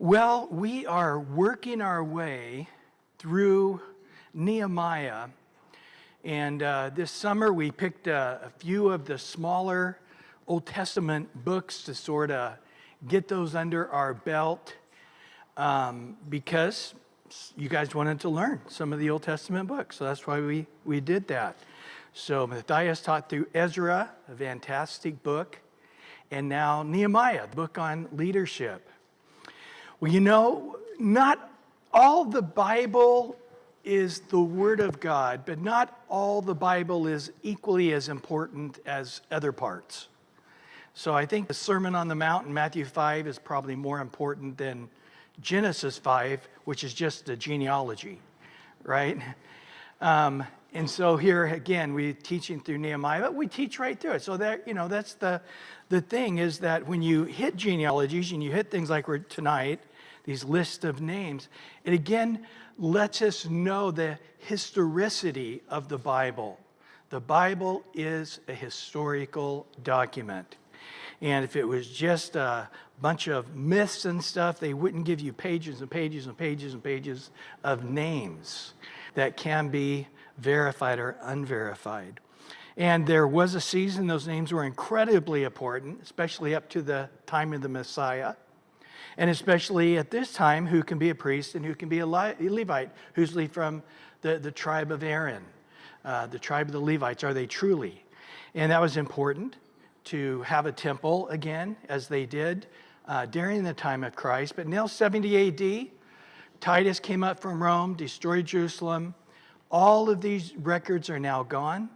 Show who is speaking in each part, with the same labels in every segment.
Speaker 1: Well, we are working our way through Nehemiah, and this summer we picked a few of the smaller Old Testament books to sort of get those under our belt because you guys wanted to learn some of the Old Testament books, so that's why we did that. So Matthias taught through Ezra, a fantastic book, and now Nehemiah, the book on leadership. Well, you know, not all the Bible is the Word of God, but not all the Bible is equally as important as other parts. So I think the Sermon on the Mount in Matthew 5 is probably more important than Genesis 5, which is just a genealogy, right? And so here again, we're teaching through Nehemiah, but we teach right through it. So that, you know, that's the thing is that when you hit genealogies and you hit things like we're tonight, these lists of names, it again lets us know the historicity of the Bible. The Bible is a historical document. And if it was just a bunch of myths and stuff, they wouldn't give you pages and pages and pages and pages of names that can be verified or unverified. And there was a season those names were incredibly important, especially up to the time of the Messiah. And especially at this time, who can be a priest and who can be a Levite, who's from the tribe of Aaron, the tribe of the Levites, are they truly? And that was important to have a temple again, as they did during the time of Christ. But now 70 A.D., Titus came up from Rome, destroyed Jerusalem. All of these records are now gone.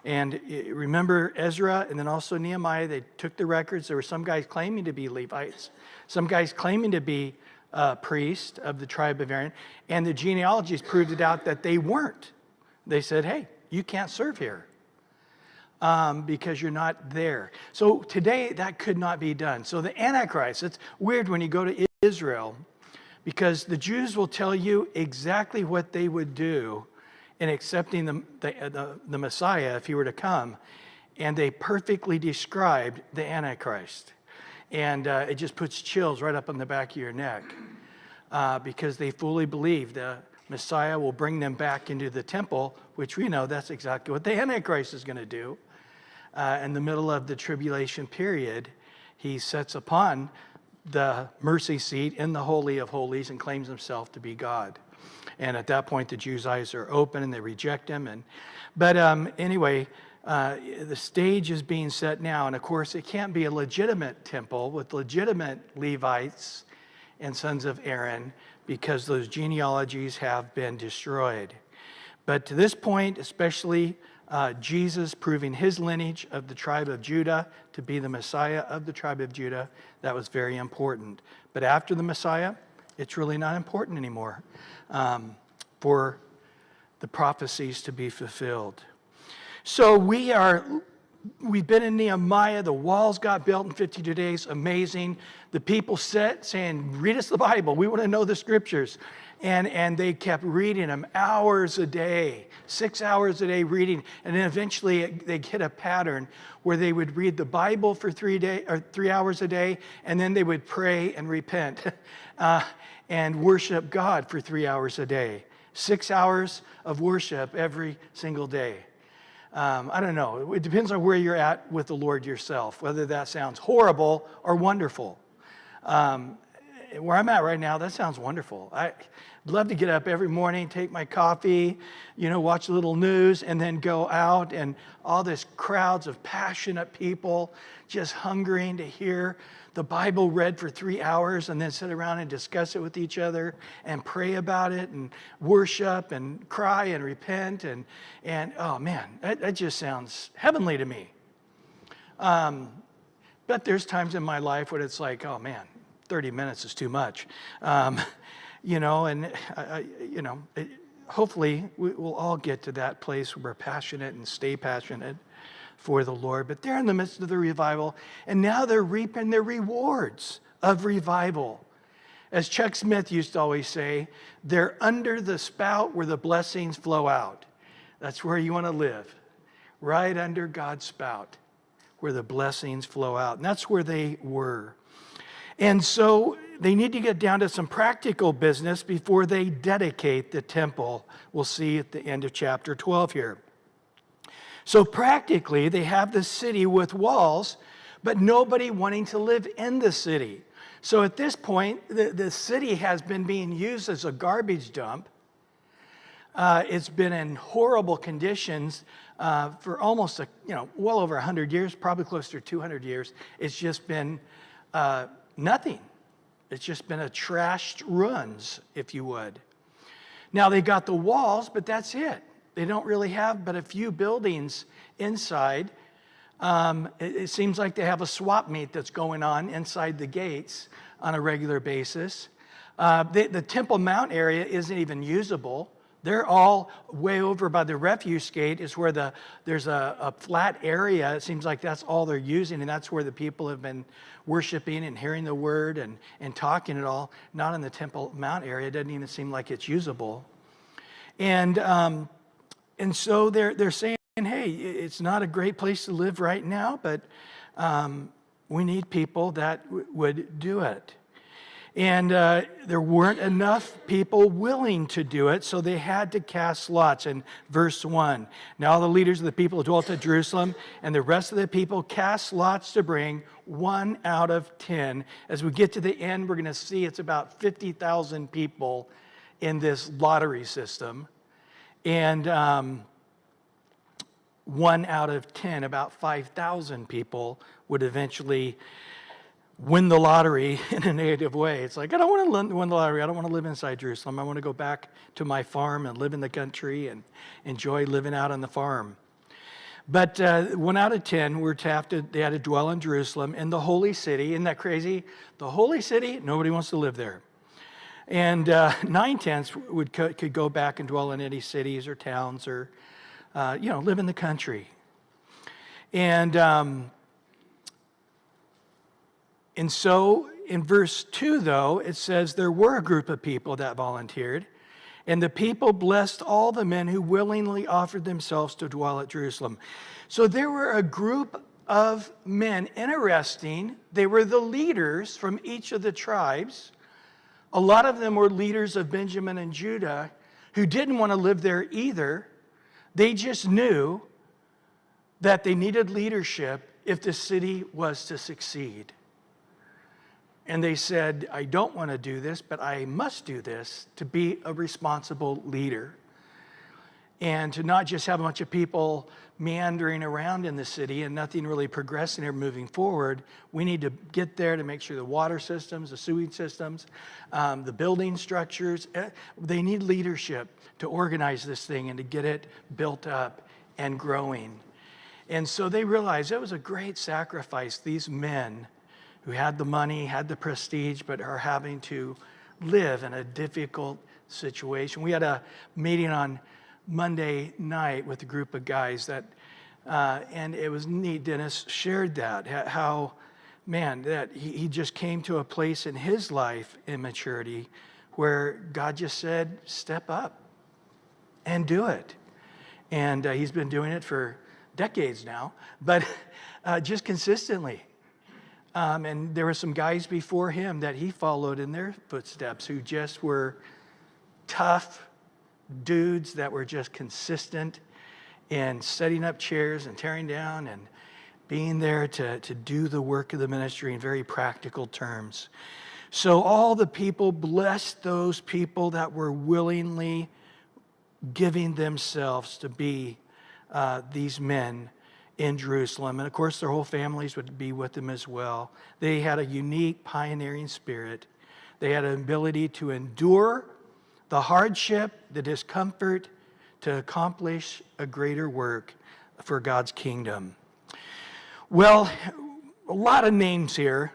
Speaker 1: And remember Ezra and then also Nehemiah, they took the records. There were some guys claiming to be Levites, some guys claiming to be priests of the tribe of Aaron, and the genealogies proved it out that they weren't. They said, hey, you can't serve here because you're not there. So today that could not be done. So the Antichrist, it's weird when you go to Israel because the Jews will tell you exactly what they would do in accepting the Messiah if he were to come, and they perfectly described the Antichrist. And it just puts chills right up on the back of your neck because they fully believe the Messiah will bring them back into the temple, which we know that's exactly what the Antichrist is going to do. In the middle of the tribulation period, he sets upon the mercy seat in the Holy of Holies and claims himself to be God. And at that point, the Jews' eyes are open and they reject him. But anyway, the stage is being set now. And of course, it can't be a legitimate temple with legitimate Levites and sons of Aaron because those genealogies have been destroyed. But to this point, especially Jesus proving his lineage of the tribe of Judah to be the Messiah of the tribe of Judah, that was very important. But after the Messiah, it's really not important anymore for the prophecies to be fulfilled. So we've been in Nehemiah. The walls got built in 52 days. Amazing. The people saying, read us the Bible. We want to know the scriptures. And they kept reading them hours a day, 6 hours a day reading. And then eventually they hit a pattern where they would read the Bible for 3 hours a day, and then they would pray and repent and worship God for 3 hours a day. 6 hours of worship every single day. I don't know. It depends on where you're at with the Lord yourself, whether that sounds horrible or wonderful. Where I'm at right now, that sounds wonderful. I'd love to get up every morning, take my coffee, watch a little news, and then go out and all this crowds of passionate people just hungering to hear the Bible read for 3 hours and then sit around and discuss it with each other and pray about it and worship and cry and repent. And oh man, that just sounds heavenly to me. But there's times in my life when it's like, oh man, 30 minutes is too much. Hopefully we'll all get to that place where we're passionate and stay passionate for the Lord. But they're in the midst of the revival, and now they're reaping their rewards of revival. As Chuck Smith used to always say, they're under the spout where the blessings flow out. That's where you want to live, right under God's spout, where the blessings flow out. And that's where they were. And so they need to get down to some practical business before they dedicate the temple. We'll see at the end of chapter 12 here. So practically, they have the city with walls, but nobody wanting to live in the city. So at this point, the city has been being used as a garbage dump. It's been in horrible conditions for almost, well over 100 years, probably close to 200 years. It's just been nothing. It's just been a trashed ruins, if you would. Now they got the walls, but that's it. They don't really have but a few buildings inside. It seems like they have a swap meet that's going on inside the gates on a regular basis. The Temple Mount area isn't even usable. They're all way over by the refuse gate is where there's a flat area. It seems like that's all they're using, and that's where the people have been worshiping and hearing the word and talking it all. Not in the Temple Mount area. It doesn't even seem like it's usable. And so they're saying, hey, it's not a great place to live right now, but we need people that would do it. And there weren't enough people willing to do it, so they had to cast lots. In verse 1, now the leaders of the people who dwelt at Jerusalem and the rest of the people cast lots to bring 1 out of 10. As we get to the end, we're going to see it's about 50,000 people in this lottery system. And 1 out of 10, about 5,000 people, would eventually win the lottery in a negative way. It's like, I don't want to win the lottery. I don't want to live inside Jerusalem. I want to go back to my farm and live in the country and enjoy living out on the farm. But 1 out of 10 they had to dwell in Jerusalem, in the holy city. Isn't that crazy? The holy city, nobody wants to live there. And 9/10 could go back and dwell in any cities or towns or, live in the country. And so in verse 2, though, it says there were a group of people that volunteered, and the people blessed all the men who willingly offered themselves to dwell at Jerusalem. So there were a group of men. Interesting, they were the leaders from each of the tribes. A lot of them were leaders of Benjamin and Judah who didn't want to live there either. They just knew that they needed leadership if the city was to succeed. And they said, I don't want to do this, but I must do this to be a responsible leader. And to not just have a bunch of people meandering around in the city and nothing really progressing or moving forward. We need to get there to make sure the water systems, the sewage systems, the building structures, they need leadership to organize this thing and to get it built up and growing. And so they realized it was a great sacrifice. These men who had the money, had the prestige, but are having to live in a difficult situation. We had a meeting on Monday night with a group of guys that, and it was neat. Dennis shared that, how, man, that he just came to a place in his life in maturity where God just said, step up and do it. And he's been doing it for decades now, but just consistently. And there were some guys before him that he followed in their footsteps who just were tough dudes that were just consistent in setting up chairs and tearing down and being there to do the work of the ministry in very practical terms. So all the people blessed those people that were willingly giving themselves to be these men in Jerusalem. And of course, their whole families would be with them as well. They had a unique pioneering spirit. They had an ability to endure the hardship, the discomfort, to accomplish a greater work for God's kingdom. Well, a lot of names here,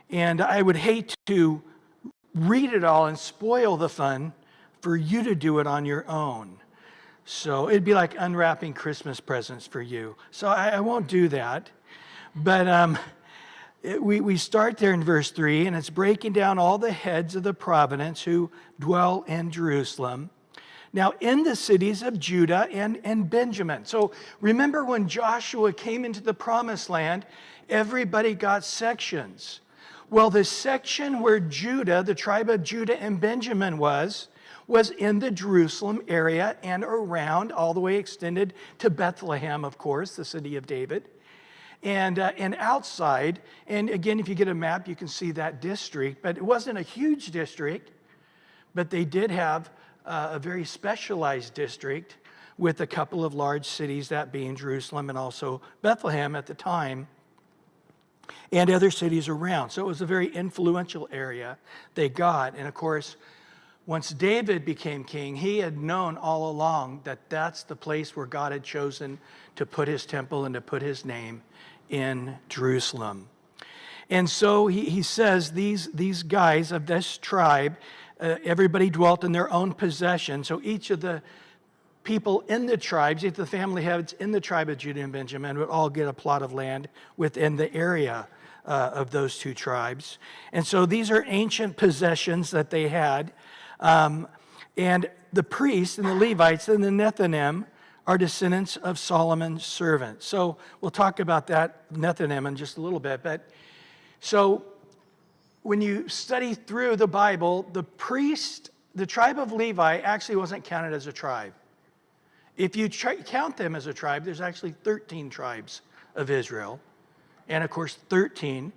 Speaker 1: and I would hate to read it all and spoil the fun for you to do it on your own. So it'd be like unwrapping Christmas presents for you. So I won't do that. But we start there in verse 3, and it's breaking down all the heads of the province who dwell in Jerusalem. Now, in the cities of Judah and Benjamin. So remember when Joshua came into the promised land, everybody got sections. Well, the section where Judah, the tribe of Judah and Benjamin was in the Jerusalem area and around, all the way extended to Bethlehem, of course, the city of David. And outside, and again, if you get a map, you can see that district, but it wasn't a huge district, but they did have a very specialized district with a couple of large cities, that being Jerusalem and also Bethlehem at the time, and other cities around. So it was a very influential area they got. And of course, once David became king, he had known all along that that's the place where God had chosen to put his temple and to put his name in Jerusalem. And so he says these guys of this tribe, everybody dwelt in their own possession. So each of the people in the tribes, each of the family heads in the tribe of Judah and Benjamin would all get a plot of land within the area of those two tribes. And so these are ancient possessions that they had. And the priests and the Levites and the Nethinim are descendants of Solomon's servants. So we'll talk about that, Nethinim, in just a little bit. But so when you study through the Bible, the tribe of Levi actually wasn't counted as a tribe. If you count them as a tribe, there's actually 13 tribes of Israel. And of course, 13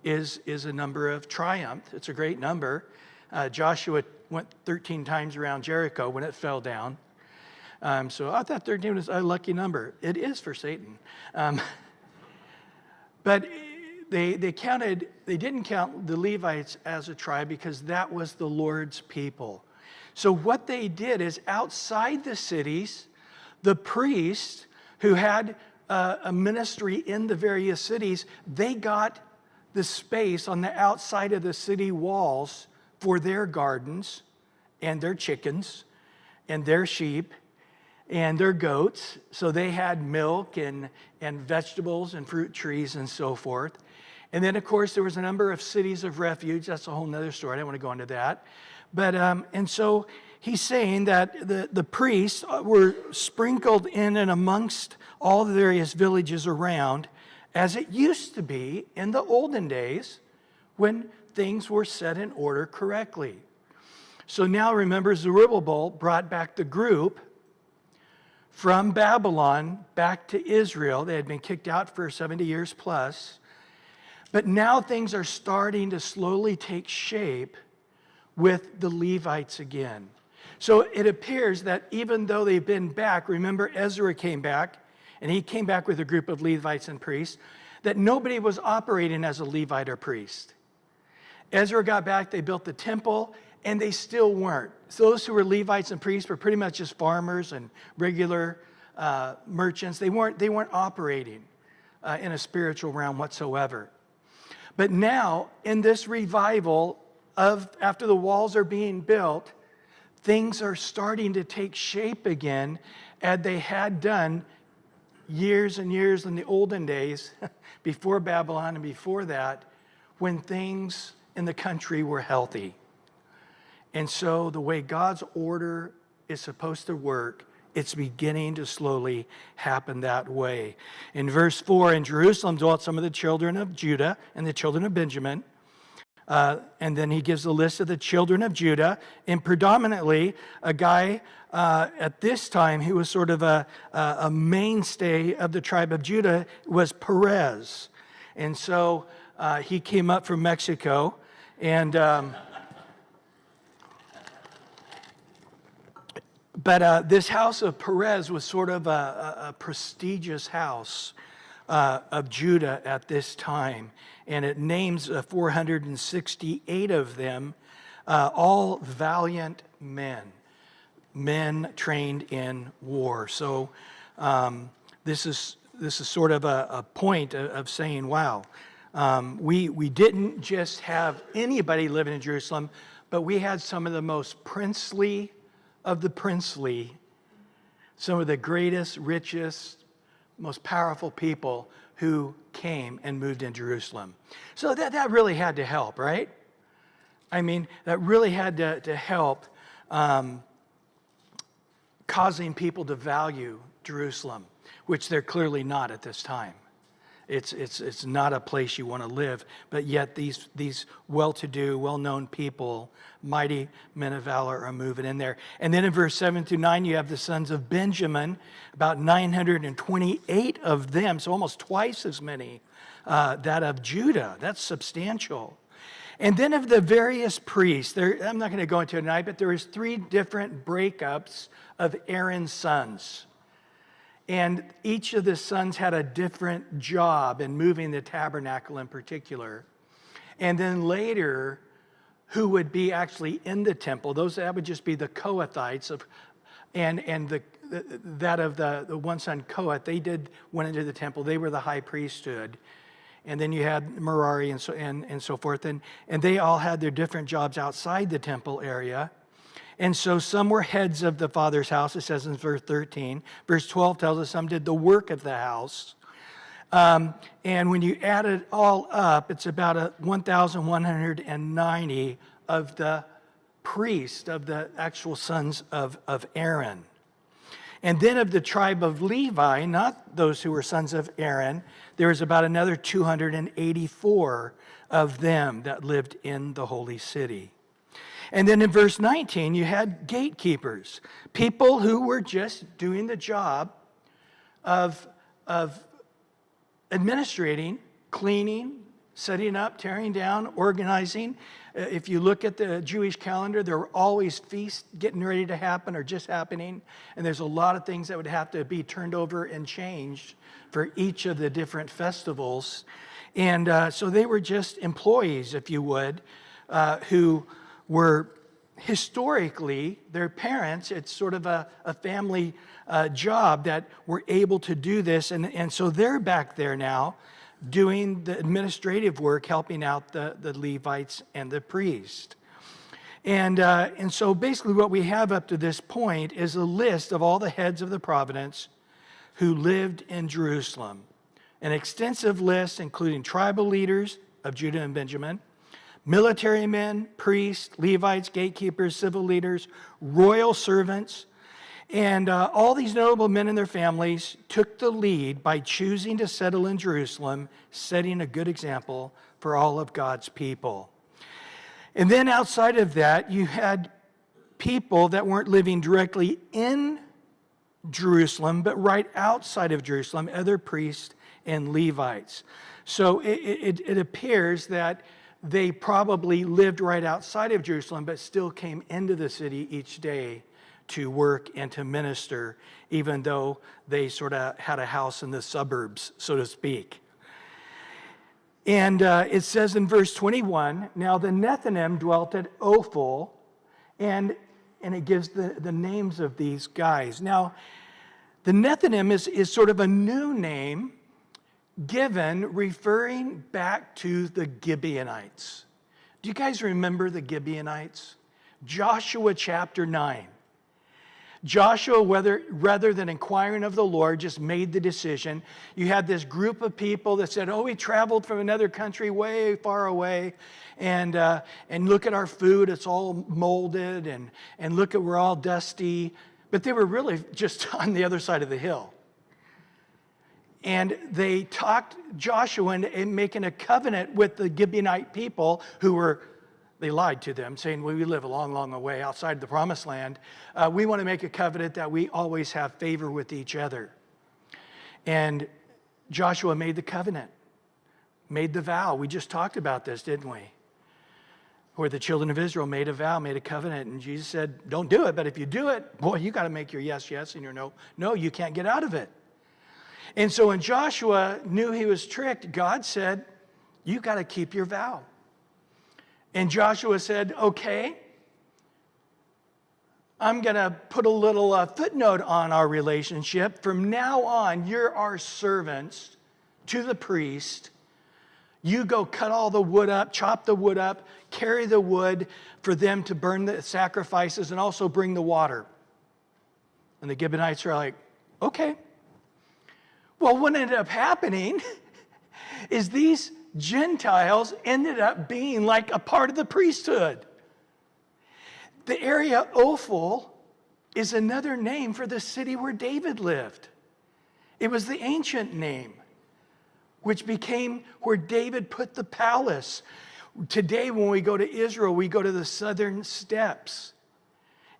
Speaker 1: is a number of triumph. It's a great number. Joshua went 13 times around Jericho when it fell down. So I thought 13 was a lucky number. It is for Satan. But they didn't count the Levites as a tribe because that was the Lord's people. So what they did is outside the cities, the priests who had a ministry in the various cities, they got the space on the outside of the city walls for their gardens and their chickens and their sheep and their goats. So they had milk and vegetables and fruit trees and so forth. And then, of course, there was a number of cities of refuge. That's a whole nother story. I don't want to go into that. But, and so he's saying that the priests were sprinkled in and amongst all the various villages around, as it used to be in the olden days when things were set in order correctly. So now remember, Zerubbabel brought back the group from Babylon back to Israel. They had been kicked out for 70 years plus. But now things are starting to slowly take shape with the Levites again. So it appears that even though they've been back, remember Ezra came back, and he came back with a group of Levites and priests, that nobody was operating as a Levite or priest. Ezra got back, they built the temple, and they still weren't. So those who were Levites and priests were pretty much just farmers and regular merchants. They weren't operating in a spiritual realm whatsoever. But now, in this revival after the walls are being built, things are starting to take shape again, as they had done years and years in the olden days, before Babylon and before that, when things in the country were healthy. And so the way God's order is supposed to work, it's beginning to slowly happen that way. In verse 4, in Jerusalem dwelt some of the children of Judah and the children of Benjamin. And then he gives a list of the children of Judah, and predominantly a guy at this time who was sort of a mainstay of the tribe of Judah was Perez. And so he came up from Mexico, and but this house of Perez was sort of a prestigious house of Judah at this time. And it names 468 of them, all valiant men trained in war. So this is sort of a point of saying, wow, we didn't just have anybody living in Jerusalem, but we had some of the most princely of the princely, some of the greatest, richest, most powerful people who came and moved in Jerusalem. So that really had to help, right? I mean, that really had to help causing people to value Jerusalem, which they're clearly not at this time. It's not a place you want to live. But yet these well-to-do, well-known people, mighty men of valor, are moving in there. And then in verse 7 through 9, you have the sons of Benjamin, about 928 of them, so almost twice as many that of Judah. That's substantial. And then of the various priests, I'm not going to go into it tonight, but there is 3 different breakups of Aaron's sons. And each of the sons had a different job in moving the tabernacle in particular. And then later, who would be actually in the temple, that would just be the Kohathites, that of the one son Kohath, went into the temple. They were the high priesthood. And then you had Merari and so forth. And they all had their different jobs outside the temple area. And so some were heads of the father's house, it says in verse 13. Verse 12 tells us some did the work of the house. And when you add it all up, it's about 1,190 of the priests, of the actual sons of Aaron. And then of the tribe of Levi, not those who were sons of Aaron, there was about another 284 of them that lived in the holy city. And then in verse 19, you had gatekeepers, people who were just doing the job of administrating, cleaning, setting up, tearing down, organizing. If you look at the Jewish calendar, there were always feasts getting ready to happen or just happening. And there's a lot of things that would have to be turned over and changed for each of the different festivals. And so they were just employees, if you would, who were historically, their parents, it's sort of a family job that were able to do this. And so they're back there now doing the administrative work, helping out the Levites and the priest. And so basically what we have up to this point is a list of all the heads of the province who lived in Jerusalem. An extensive list including tribal leaders of Judah and Benjamin, military men, priests, Levites, gatekeepers, civil leaders, royal servants, and all these notable men and their families took the lead by choosing to settle in Jerusalem, setting a good example for all of God's people. And then outside of that, you had people that weren't living directly in Jerusalem, but right outside of Jerusalem, other priests and Levites. So it appears that they probably lived right outside of Jerusalem, but still came into the city each day to work and to minister, even though they sort of had a house in the suburbs, so to speak. And it says in verse 21, now the Nethinim dwelt at Ophel, and it gives the names of these guys. Now, the Nethinim is sort of a new name given referring back to the Gibeonites. Do you guys remember the Gibeonites? Joshua chapter 9. Joshua, rather than inquiring of the Lord, just made the decision. You had this group of people that said, we traveled from another country way far away, and look at our food, it's all molded, and look at we're all dusty. But they were really just on the other side of the hill. And they talked Joshua into making a covenant with the Gibeonite people they lied to them, saying, we live a long, long way outside the promised land. We want to make a covenant that we always have favor with each other. And Joshua made the covenant, made the vow. We just talked about this, didn't we? Where the children of Israel made a vow, made a covenant, and Jesus said, don't do it, but if you do it, boy, you got to make your yes, yes, and your no, no, you can't get out of it. And so when Joshua knew he was tricked, God said, you got to keep your vow. And Joshua said, okay, I'm going to put a little footnote on our relationship. From now on, you're our servants to the priest. You go cut all the wood up, chop the wood up, carry the wood for them to burn the sacrifices and also bring the water. And the Gibeonites are like, okay. Well, what ended up happening is these Gentiles ended up being like a part of the priesthood. The area Ophel is another name for the city where David lived. It was the ancient name. which became where David put the palace. Today, when we go to Israel, we go to the southern steps.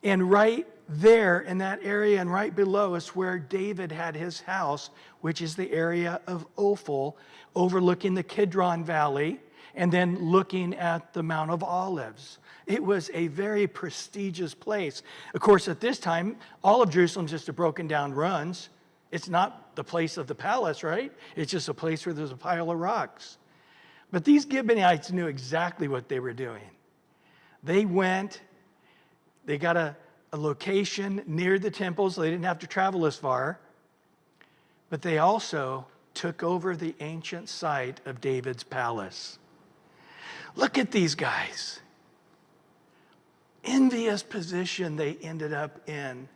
Speaker 1: And right there in that area and right below is where David had his house, which is the area of Ophel, overlooking the Kidron Valley and then looking at the Mount of Olives. It was a very prestigious place. Of course, at this time, all of Jerusalem's just a broken down ruins. It's not the place of the palace, right? It's just a place where there's a pile of rocks. But these Gibeonites knew exactly what they were doing. They went, they got a location near the temple, so they didn't have to travel as far. But they also took over the ancient site of David's palace. Look at these guys. Envious position they ended up in.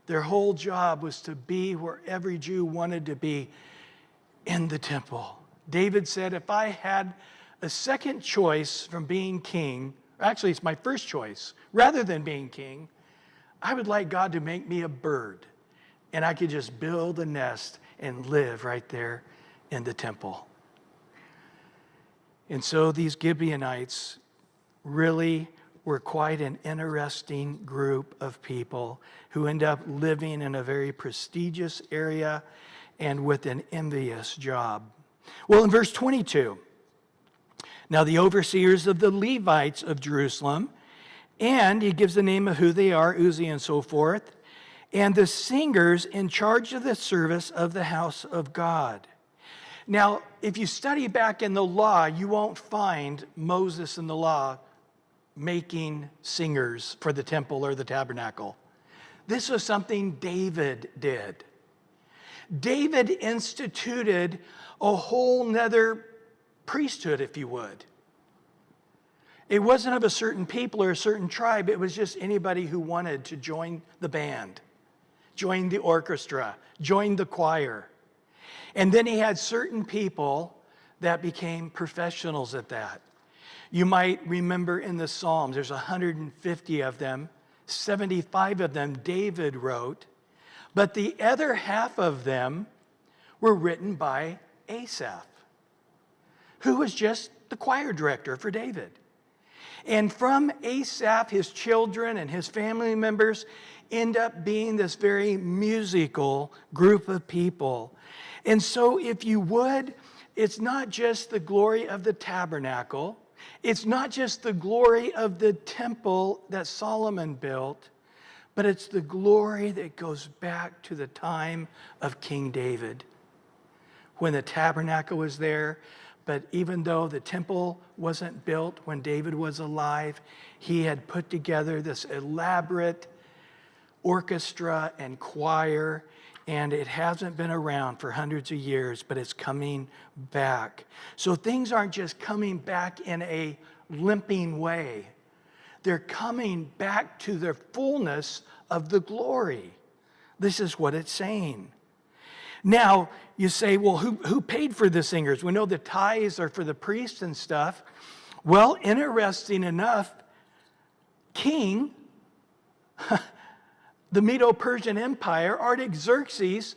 Speaker 1: Their whole job was to be where every Jew wanted to be, in the temple. David said, if I had a second choice from being king, actually it's my first choice, rather than being king, I would like God to make me a bird, and I could just build a nest and live right there in the temple. And so these Gibeonites really were quite an interesting group of people who end up living in a very prestigious area and with an envious job. Well, in verse 22, now the overseers of the Levites of Jerusalem, and he gives the name of who they are, Uzi and so forth, and the singers in charge of the service of the house of God. Now, if you study back in the law, you won't find Moses in the law making singers for the temple or the tabernacle. This was something David did. David instituted a whole nother priesthood, if you would. It wasn't of a certain people or a certain tribe. It was just anybody who wanted to join the band, join the orchestra, join the choir. And then he had certain people that became professionals at that. You might remember in the Psalms, there's 150 of them. 75 of them David wrote, but the other half of them were written by Asaph, who was just the choir director for David. And from Asaph, his children and his family members end up being this very musical group of people. And so if you would, it's not just the glory of the tabernacle, it's not just the glory of the temple that Solomon built, but it's the glory that goes back to the time of King David, when the tabernacle was there. But even though the temple wasn't built when David was alive, he had put together this elaborate orchestra and choir, and it hasn't been around for hundreds of years, but it's coming back. So things aren't just coming back in a limping way. They're coming back to their fullness of the glory. This is what it's saying. Now, you say, well, who paid for the singers? We know the tithes are for the priests and stuff. Well, interesting enough, King, the Medo-Persian Empire, Artaxerxes,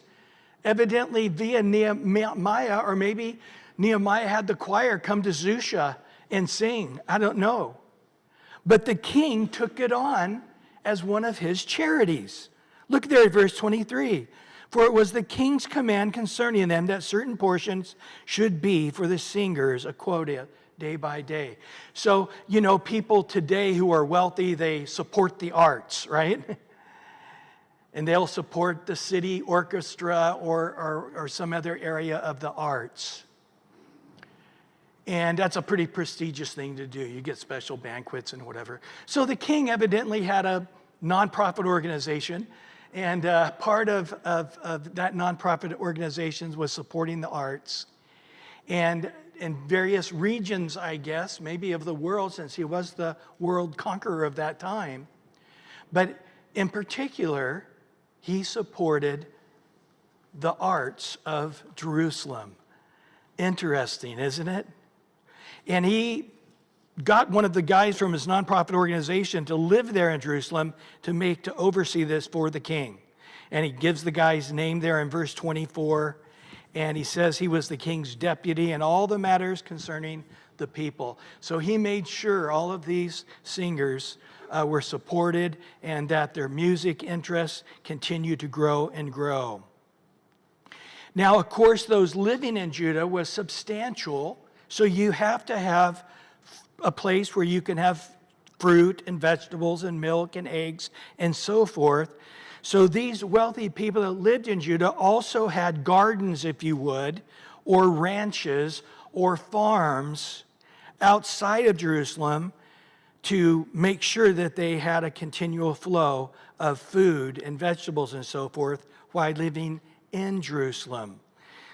Speaker 1: evidently via Nehemiah, or maybe Nehemiah had the choir come to Zusha and sing. I don't know. But the king took it on as one of his charities. Look there at verse 23. For it was the king's command concerning them that certain portions should be for the singers, a quota day by day. So, you know, people today who are wealthy, they support the arts, right? And they'll support the city orchestra or some other area of the arts. And that's a pretty prestigious thing to do. You get special banquets and whatever. So the king evidently had a nonprofit organization, and part of that nonprofit organization was supporting the arts. And in various regions, I guess, maybe of the world, since he was the world conqueror of that time. But in particular, he supported the arts of Jerusalem. Interesting, isn't it? And he got one of the guys from his nonprofit organization to live there in Jerusalem to oversee this for the king. And he gives the guy's name there in verse 24. And he says he was the king's deputy in all the matters concerning the people. So he made sure all of these singers were supported and that their music interests continued to grow and grow. Now, of course, those living in Judah was substantial, so you have to have a place where you can have fruit and vegetables and milk and eggs and so forth. So these wealthy people that lived in Judah also had gardens, if you would, or ranches or farms outside of Jerusalem to make sure that they had a continual flow of food and vegetables and so forth while living in Jerusalem.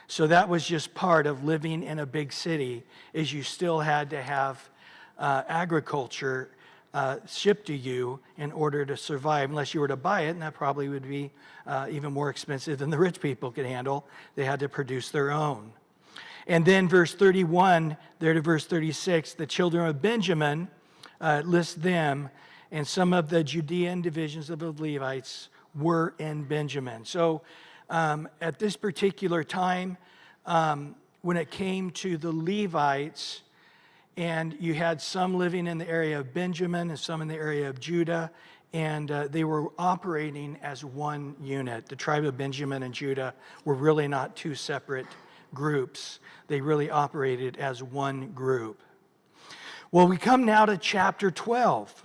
Speaker 1: So that was just part of living in a big city, is you still had to have agriculture shipped to you in order to survive, unless you were to buy it, and that probably would be even more expensive than the rich people could handle. They had to produce their own. And then verse 31, there to verse 36, the children of Benjamin, list them, and some of the Judean divisions of the Levites were in Benjamin. So at this particular time, when it came to the Levites, and you had some living in the area of Benjamin and some in the area of Judah, and they were operating as one unit. The tribe of Benjamin and Judah were really not two separate groups. They really operated as one group. Well, we come now to chapter 12.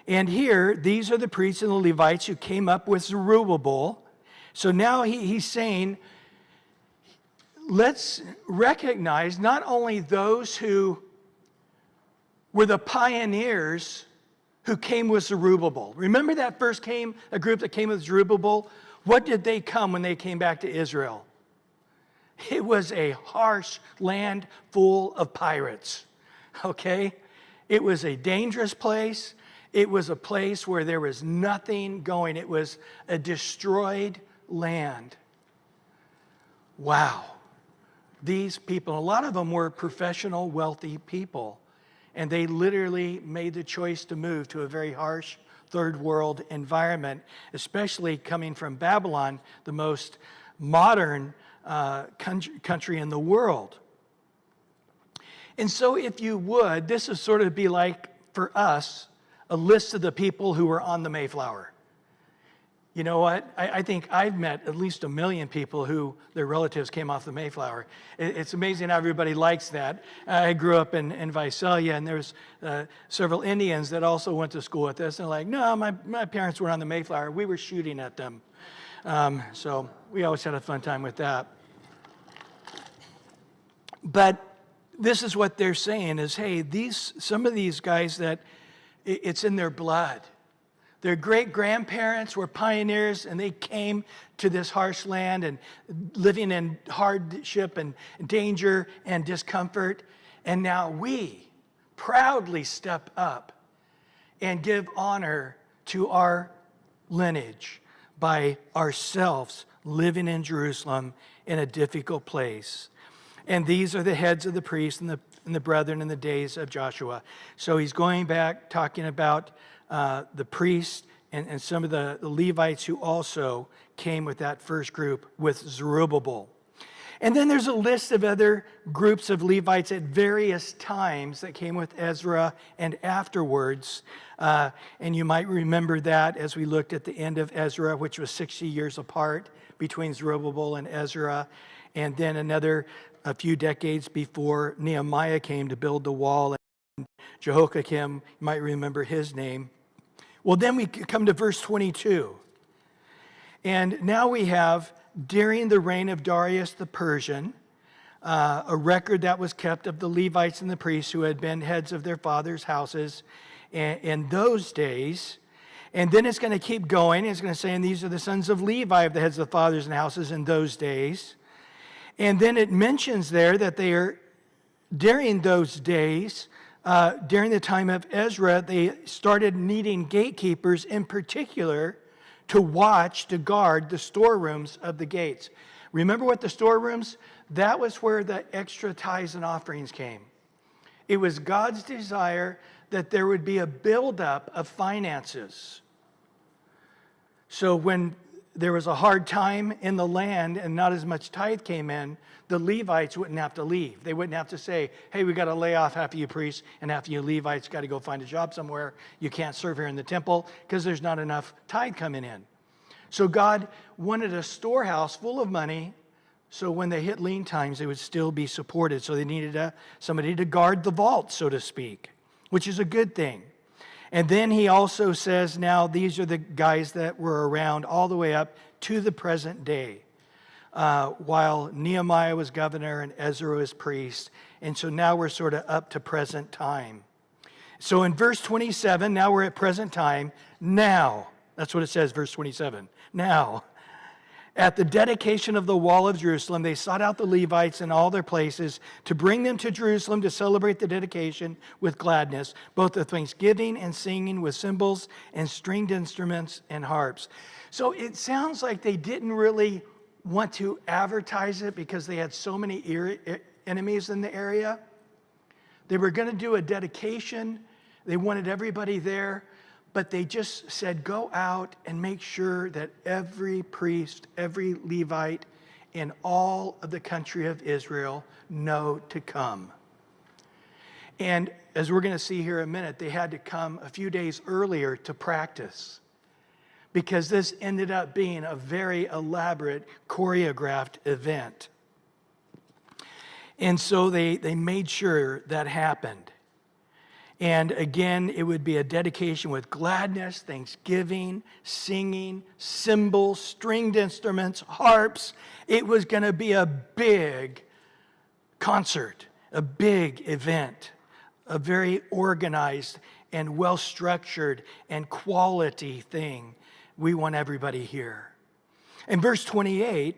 Speaker 1: And here, these are the priests and the Levites who came up with Zerubbabel. So now he's saying, let's recognize not only those who were the pioneers who came with Zerubbabel. Remember that first a group that came with Zerubbabel? What did they come when they came back to Israel? It was a harsh land full of pirates, okay? It was a dangerous place. It was a place where there was nothing going. It was a destroyed land. Wow. These people, a lot of them were professional, wealthy people. And they literally made the choice to move to a very harsh third world environment, especially coming from Babylon, the most modern country in the world. And so if you would, this would sort of be like, for us, a list of the people who were on the Mayflower. You know what? I think I've met at least 1 million people who their relatives came off the Mayflower. It's amazing how everybody likes that. I grew up in Visalia, and there's several Indians that also went to school with us. And they're like, no, my parents were on the Mayflower. We were shooting at them. So we always had a fun time with that. But this is what they're saying is, hey, some of these guys that it's in their blood. Their great-grandparents were pioneers, and they came to this harsh land and living in hardship and danger and discomfort. And now we proudly step up and give honor to our lineage by ourselves living in Jerusalem in a difficult place. And these are the heads of the priests and the brethren in the days of Joshua. So he's going back, talking about the priests and some of the Levites who also came with that first group with Zerubbabel. And then there's a list of other groups of Levites at various times that came with Ezra and afterwards. And you might remember that as we looked at the end of Ezra, which was 60 years apart between Zerubbabel and Ezra. And then a few decades before Nehemiah came to build the wall. And Jehoiakim, you might remember his name. Well, then we come to verse 22. And now we have, during the reign of Darius the Persian, a record that was kept of the Levites and the priests who had been heads of their fathers' houses in those days. And then it's going to keep going. It's going to say, and these are the sons of Levi of the heads of the fathers and houses in those days. And then it mentions there that they are, during those days, during the time of Ezra, they started needing gatekeepers in particular to watch, to guard the storerooms of the gates. Remember what the storerooms? That was where the extra tithes and offerings came. It was God's desire that there would be a buildup of finances. So when there was a hard time in the land and not as much tithe came in, the Levites wouldn't have to leave. They wouldn't have to say, hey, we got to lay off half of you priests and half of you Levites got to go find a job somewhere. You can't serve here in the temple because there's not enough tithe coming in. So God wanted a storehouse full of money so when they hit lean times, they would still be supported. So they needed somebody to guard the vault, so to speak, which is a good thing. And then he also says, now these are the guys that were around all the way up to the present day, while Nehemiah was governor and Ezra was priest. And so now we're sort of up to present time. So in verse 27, now we're at present time. Now, that's what it says, verse 27. Now, at the dedication of the wall of Jerusalem, they sought out the Levites in all their places to bring them to Jerusalem to celebrate the dedication with gladness, both of thanksgiving and singing with cymbals and stringed instruments and harps. So it sounds like they didn't really want to advertise it because they had so many enemies in the area. They were going to do a dedication. They wanted everybody there. But they just said, go out and make sure that every priest, every Levite in all of the country of Israel know to come. And as we're going to see here in a minute, they had to come a few days earlier to practice because this ended up being a very elaborate, choreographed event. And so they made sure that happened. And again, it would be a dedication with gladness, thanksgiving, singing, cymbals, stringed instruments, harps. It was going to be a big concert, a big event, a very organized and well-structured and quality thing. We want everybody here. In verse 28,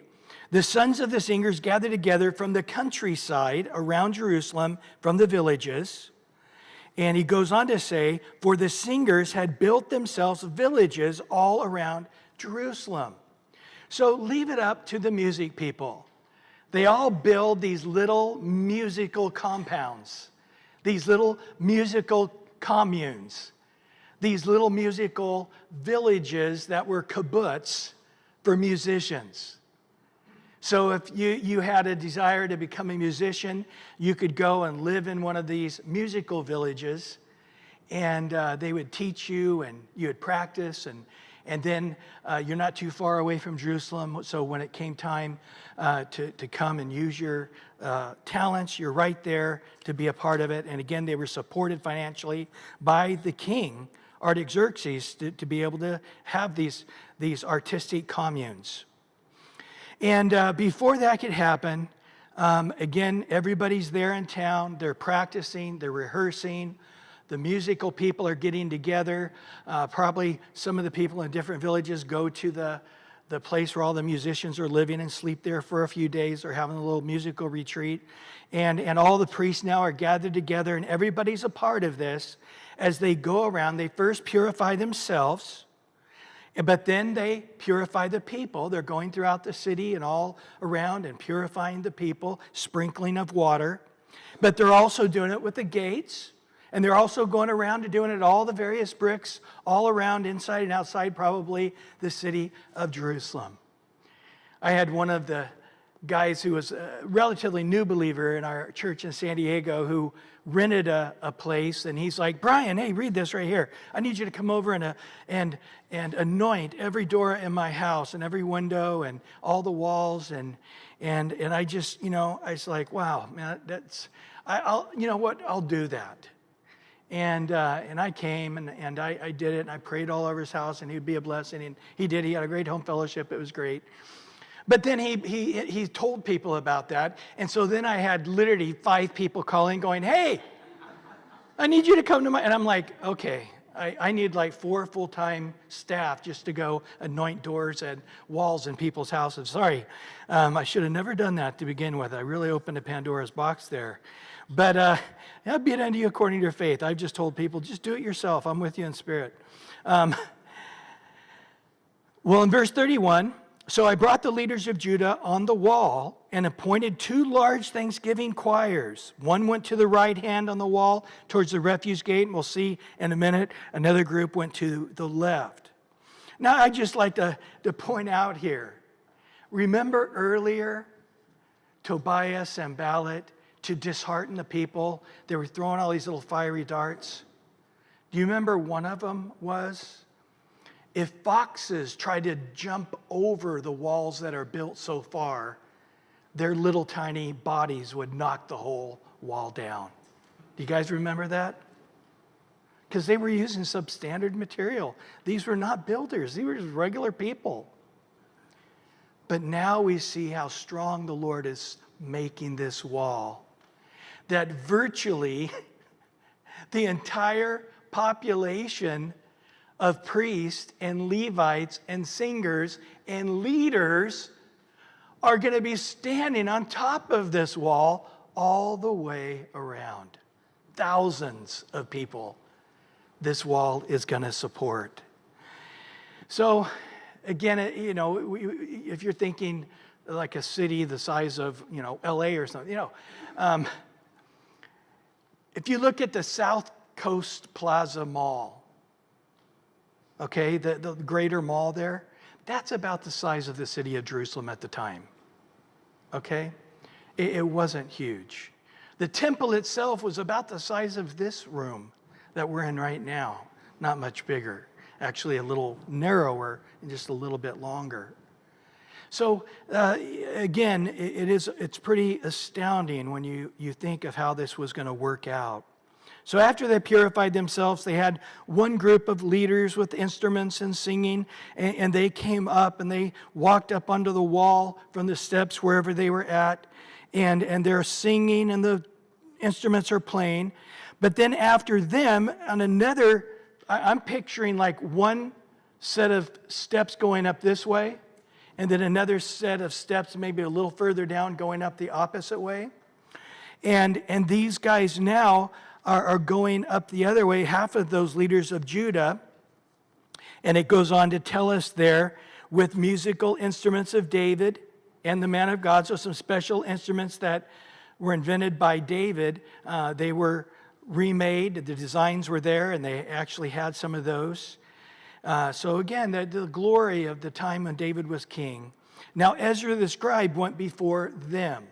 Speaker 1: the sons of the singers gathered together from the countryside around Jerusalem, from the villages. And he goes on to say, for the singers had built themselves villages all around Jerusalem. So leave it up to the music people. They all build these little musical compounds, these little musical communes, these little musical villages that were kibbutz for musicians. So if you had a desire to become a musician, you could go and live in one of these musical villages, and they would teach you, and you would practice, and then you're not too far away from Jerusalem, so when it came time to come and use your talents, you're right there to be a part of it. And again, they were supported financially by the king, Artaxerxes, to be able to have these artistic communes. And before that could happen, again, everybody's there in town. They're practicing, they're rehearsing. The musical people are getting together. Probably some of the people in different villages go to the place where all the musicians are living and sleep there for a few days or having a little musical retreat. And all the priests now are gathered together, and everybody's a part of this. As they go around, they first purify themselves, but then they purify the people. They're going throughout the city and all around and purifying the people, sprinkling of water. But they're also doing it with the gates. And they're also going around and doing it all the various bricks all around, inside and outside, probably the city of Jerusalem. I had one of the guys who was a relatively new believer in our church in San Diego who rented a place, and he's like, Bryan, hey, read this right here. I need you to come over and anoint every door in my house and every window and all the walls, and I just, I was like, wow, man, I'll do that. And I came and I did it, and I prayed all over his house, and he'd be a blessing, and he did. He had a great home fellowship. It was great. But then he told people about that. And so then I had literally 5 people calling going, hey, I need you to come to my, and I'm like, okay, I need like 4 full-time staff just to go anoint doors and walls in people's houses. Sorry, I should have never done that to begin with. I really opened a Pandora's box there. But I'll be it unto you according to your faith. I've just told people, just do it yourself. I'm with you in spirit. Well, in verse 31, so I brought the leaders of Judah on the wall and appointed 2 large thanksgiving choirs. One went to the right hand on the wall towards the refuse gate, and we'll see in a minute. Another group went to the left. Now, I'd just like to point out here, remember earlier, Tobias, Sanballat, to dishearten the people, they were throwing all these little fiery darts. Do you remember one of them was, if foxes try to jump over the walls that are built so far, their little tiny bodies would knock the whole wall down. Do you guys remember that? Because they were using substandard material. These were not builders. These were just regular people. But now we see how strong the Lord is making this wall, that virtually the entire population of priests and Levites and singers and leaders are going to be standing on top of this wall all the way around. Thousands of people this wall is going to support. So again, if you're thinking like a city the size of, LA or something, if you look at the South Coast Plaza Mall, okay, the greater mall there, that's about the size of the city of Jerusalem at the time, okay? It wasn't huge. The temple itself was about the size of this room that we're in right now, not much bigger, actually a little narrower and just a little bit longer. So again, it's pretty astounding when you think of how this was going to work out. So after they purified themselves, they had one group of leaders with instruments and singing, and they came up and they walked up onto the wall from the steps wherever they were at, and they're singing and the instruments are playing. But then after them, on another, I'm picturing like one set of steps going up this way, and then another set of steps maybe a little further down going up the opposite way. And these guys now are going up the other way, half of those leaders of Judah. And it goes on to tell us there, with musical instruments of David and the man of God, so some special instruments that were invented by David. They were remade, the designs were there, and they actually had some of those. So again, the glory of the time when David was king. Now Ezra the scribe went before them.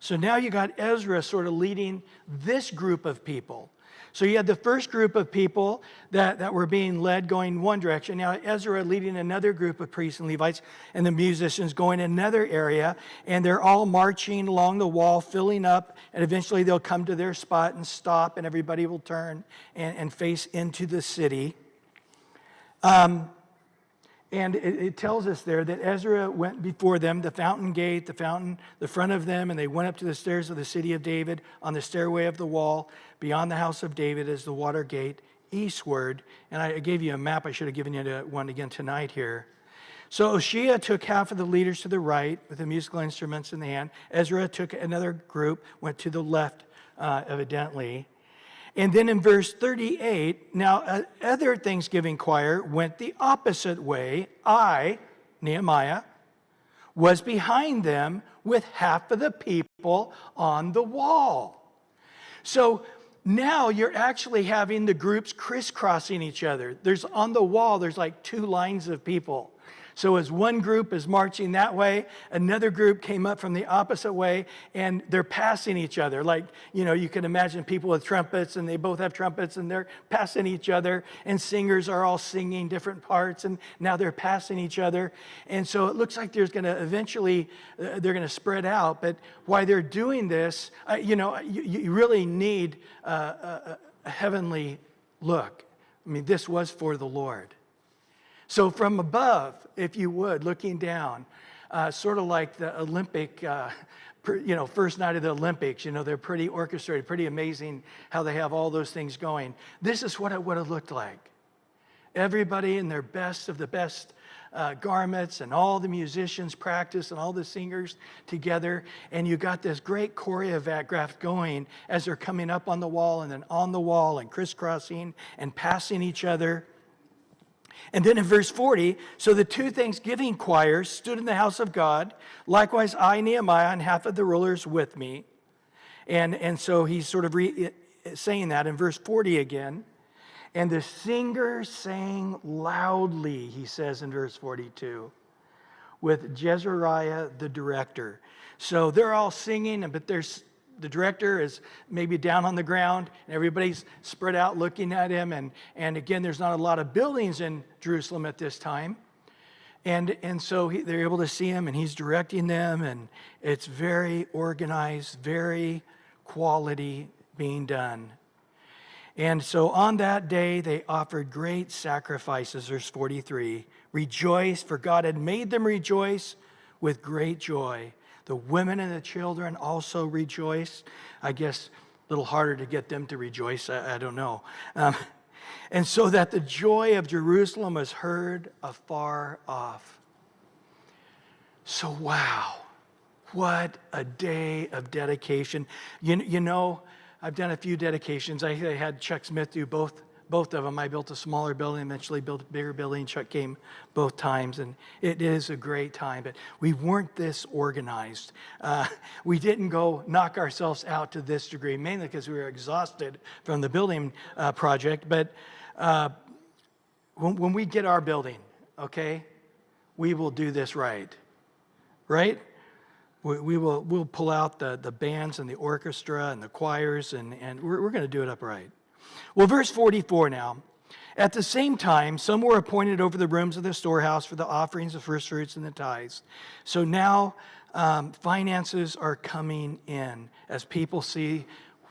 Speaker 1: So now you got Ezra sort of leading this group of people. So you had the first group of people that were being led going one direction. Now Ezra leading another group of priests and Levites, and the musicians going in another area, and they're all marching along the wall, filling up, and eventually they'll come to their spot and stop, and everybody will turn and face into the city. And it tells us there that Ezra went before them, the fountain gate, the front of them, and they went up to the stairs of the city of David. On the stairway of the wall, beyond the house of David is the water gate, eastward. And I gave you a map. I should have given you one again tonight here. So Oshea took half of the leaders to the right with the musical instruments in the hand. Ezra took another group, went to the left, evidently. And then in verse 38, now other Thanksgiving choir went the opposite way. I, Nehemiah, was behind them with half of the people on the wall. So now you're actually having the groups crisscrossing each other. On the wall, there's like two lines of people. So as one group is marching that way, another group came up from the opposite way, and they're passing each other. Like, you can imagine people with trumpets, and they both have trumpets, and they're passing each other, and singers are all singing different parts, and now they're passing each other. And so it looks like there's going to eventually, they're going to spread out. But while they're doing this, you really need a heavenly look. I mean, this was for the Lord. So from above, if you would, looking down, sort of like the Olympic, first night of the Olympics, they're pretty orchestrated, pretty amazing how they have all those things going. This is what it would have looked like. Everybody in their best of the best garments, and all the musicians practice, and all the singers together, and you got this great choreograph going as they're coming up on the wall, and then on the wall, and crisscrossing, and passing each other. And then in verse 40, so the two Thanksgiving choirs stood in the house of God. Likewise, I, Nehemiah, and half of the rulers with me. And so he's sort of saying that in verse 40 again. And the singers sang loudly, he says in verse 42, with Jezariah the director. So they're all singing, but the director is maybe down on the ground, and everybody's spread out looking at him. And again, there's not a lot of buildings in Jerusalem at this time. And so they're able to see him, and he's directing them, and it's very organized, very quality being done. And so on that day, they offered great sacrifices, verse 43. Rejoice, for God had made them rejoice with great joy. The women and the children also rejoice. I guess a little harder to get them to rejoice, I don't know. And so that the joy of Jerusalem was heard afar off. So wow, what a day of dedication. You know, I've done a few dedications. I had Chuck Smith do both of them. I built a smaller building, eventually built a bigger building. Chuck came both times, and it is a great time. But we weren't this organized. We didn't go knock ourselves out to this degree, mainly because we were exhausted from the building project. But when we get our building, okay, we will do this right? We'll pull out the bands and the orchestra and the choirs, and we're going to do it upright. Well, verse 44 now. At the same time, some were appointed over the rooms of the storehouse for the offerings of first fruits and the tithes. So now finances are coming in as people see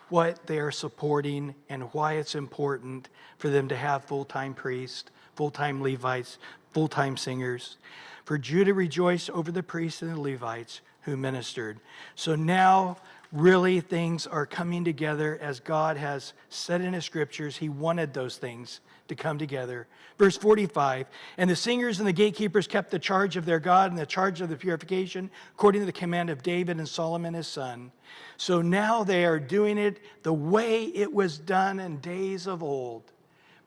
Speaker 1: what they are supporting and why it's important for them to have full-time priests, full-time Levites, full-time singers. For Judah rejoiced over the priests and the Levites who ministered. So now really things are coming together as God has said in his scriptures. He wanted those things to come together. Verse 45, and the singers and the gatekeepers kept the charge of their God and the charge of the purification according to the command of David and Solomon his son. So now they are doing it the way it was done in days of old.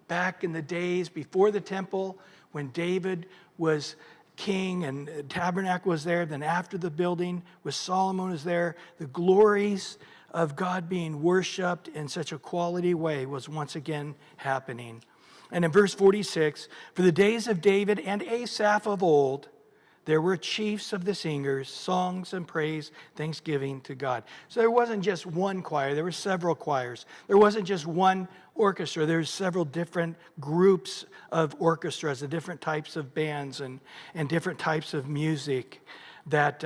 Speaker 1: Back in the days before the temple, when David was king and the tabernacle was there, then after the building with Solomon was there, the glories of God being worshiped in such a quality way was once again happening. And in verse 46, for the days of David and Asaph of old, there were chiefs of the singers, songs and praise, thanksgiving to God. So there wasn't just one choir, there were several choirs. There wasn't just one orchestra, there's several different groups of orchestras, and different types of bands and different types of music that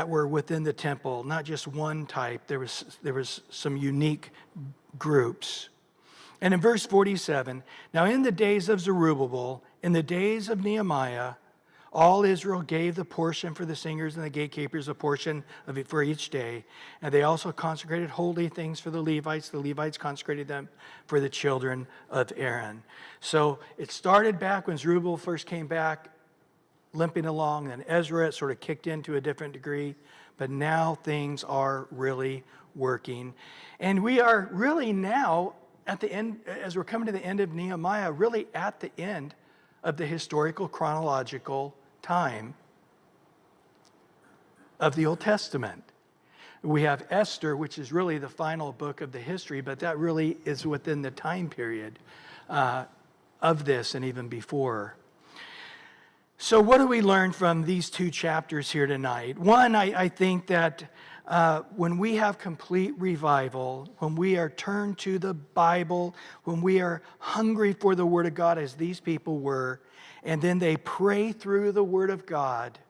Speaker 1: were within the temple. Not just one type, there was some unique groups. And in verse 47, now in the days of Zerubbabel, in the days of Nehemiah, all Israel gave the portion for the singers and the gatekeepers, a portion of it for each day. And they also consecrated holy things for the Levites. The Levites consecrated them for the children of Aaron. So it started back when Zerubbabel first came back, limping along. And Ezra, it sort of kicked in to a different degree. But now things are really working. And we are really now at the end, as we're coming to the end of Nehemiah, really at the end of the historical chronological time of the Old Testament. We have Esther, which is really the final book of the history, but that really is within the time period of this and even before. So what do we learn from these two chapters here tonight? One, I think that when we have complete revival, when we are turned to the Bible, when we are hungry for the Word of God as these people were, and then they pray through the Word of God,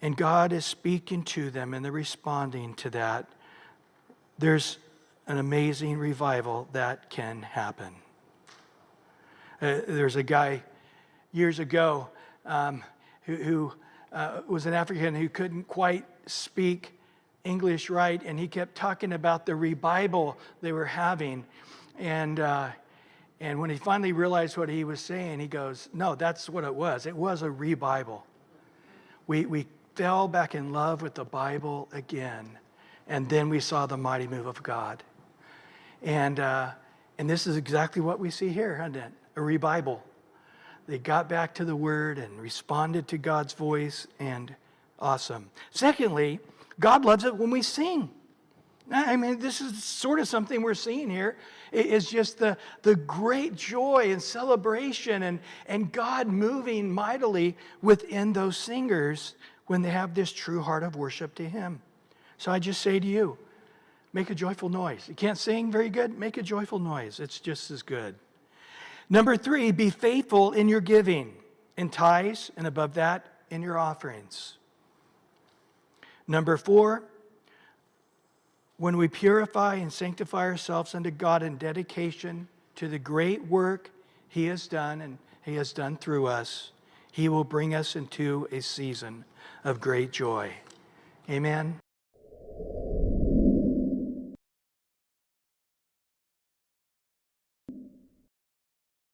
Speaker 1: and God is speaking to them and they're responding to that, there's an amazing revival that can happen. There's a guy years ago who was an African who couldn't quite speak English right, and he kept talking about the revival they were having. And when he finally realized what he was saying, he goes, no, that's what it was. It was a revival. We fell back in love with the Bible again, and then we saw the mighty move of God. And this is exactly what we see here, isn't it? A revival. They got back to the Word and responded to God's voice, and awesome. Secondly, God loves it when we sing. I mean, this is sort of something we're seeing here. It's just the great joy and celebration and God moving mightily within those singers when they have this true heart of worship to Him. So I just say to you, make a joyful noise. You can't sing very good? Make a joyful noise. It's just as good. Number 3, be faithful in your giving, in tithes, and above that, in your offerings. Number 4, when we purify and sanctify ourselves unto God in dedication to the great work He has done and He has done through us, He will bring us into a season of great joy. Amen.